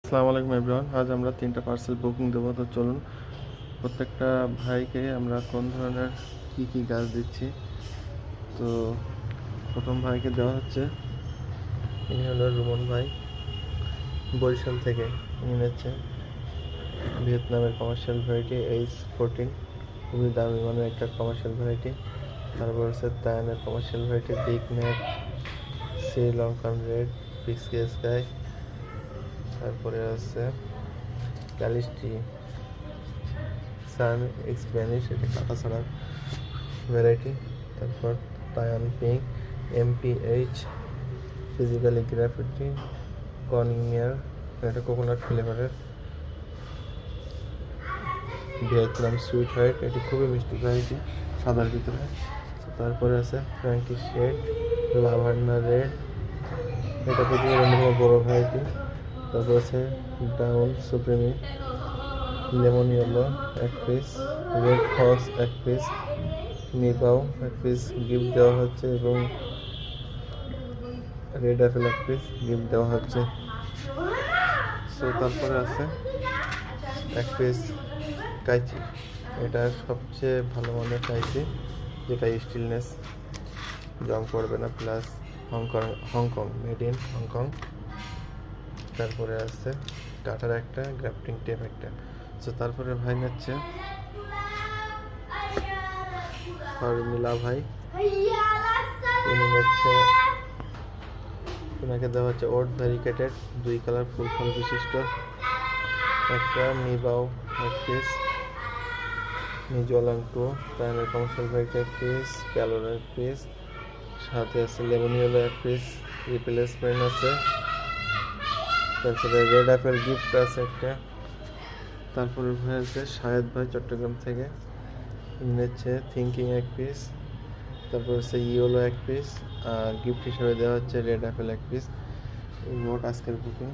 আসসালামু আলাইকুম এভরিওয়ান। আজ আমরা 3টা পার্সেল বুকিং দেবো। তো চলুন প্রত্যেকটা ভাইকে আমরা কোন ধরনের কি গাছ দিচ্ছি। তো প্রথম ভাইকে দেওয়া হচ্ছে, ইনি হলো রুমন ভাই, বরিশাল থেকে। ইনি নিচ্ছে ভিয়েতনামের কমার্শিয়াল ভ্যারাইটি H14, খুবই দামি মানের একটা কমার্শিয়াল ভ্যারাইটি। তারপর হচ্ছে তায়ানের commercial variety big mac, Sri Lankan red, pixie sky. তারপরে আছে ক্যালিস্ট্রি সান স্প্যানিশ, এটা কাটা ছাড়া ভ্যারাইটি। তারপর তায়ান পিঙ্ক, MPH, ফিজিক্যালি গ্রাফিটি, কনিয়ার, এটা কোকোনাট ফ্লেভারের। ভিয়েতনাম সুইট হোয়াইট, এটি খুবই মিষ্টি ভ্যারাইটি সাদার ভিতরে। তারপরে আছে ফ্র্যাঙ্কি শেড, লাভান্ডা রেড, এটা পৃথিবীর অন্যতম বড় ভ্যারাইটি। তারপর আছে ডাউন সুপ্রিমি, lemon yellow 1 piece, red horse 1 piece, নিবাও 1 পিস গিফট দেওয়া হচ্ছে এবং রেড অ্যাপেল 1 পিস গিফট দেওয়া হচ্ছে। সো তারপরে আছে 1 পিস কাইচি, এটা সবচেয়ে ভালো মানের কাইচি, যেটা স্টিলনেস, জং পড়বে না, plus Hong Kong made in Hong Kong. তারপরে আছে কাটার একটা, গ্রাফটিং টেপ একটা। সো তারপরে ভাই নিচ্ছে মিলা ভাই, তিনি নিচ্ছে, ওনাকে দেওয়া হচ্ছে ওট ভ্যারিকেটেড 2 কালার ফুল ফল বিশিষ্ট একটা নিবাও 1 পিস, মিজোলাং 2 তাইনের কমার্শিয়াল ভ্যারাইটি 1 পিস, প্যালোর 1 পিস, সাথে আছে লেমন ইয়েলো 1 পিস রিপ্লেসমেন্ট আছে। তারপরে রেড অ্যাপেল গিফট আছে একটা। তারপরে ভাই আছে শাহেদ ভাই চট্টগ্রাম থেকে, নিচ্ছে থিঙ্কিং 1 পিস। তারপর হচ্ছে ইয়েলো 1 পিস, আর গিফট হিসেবে দেওয়া হচ্ছে রেড অ্যাপেল 1 পিস। মোট আজকের বুকিং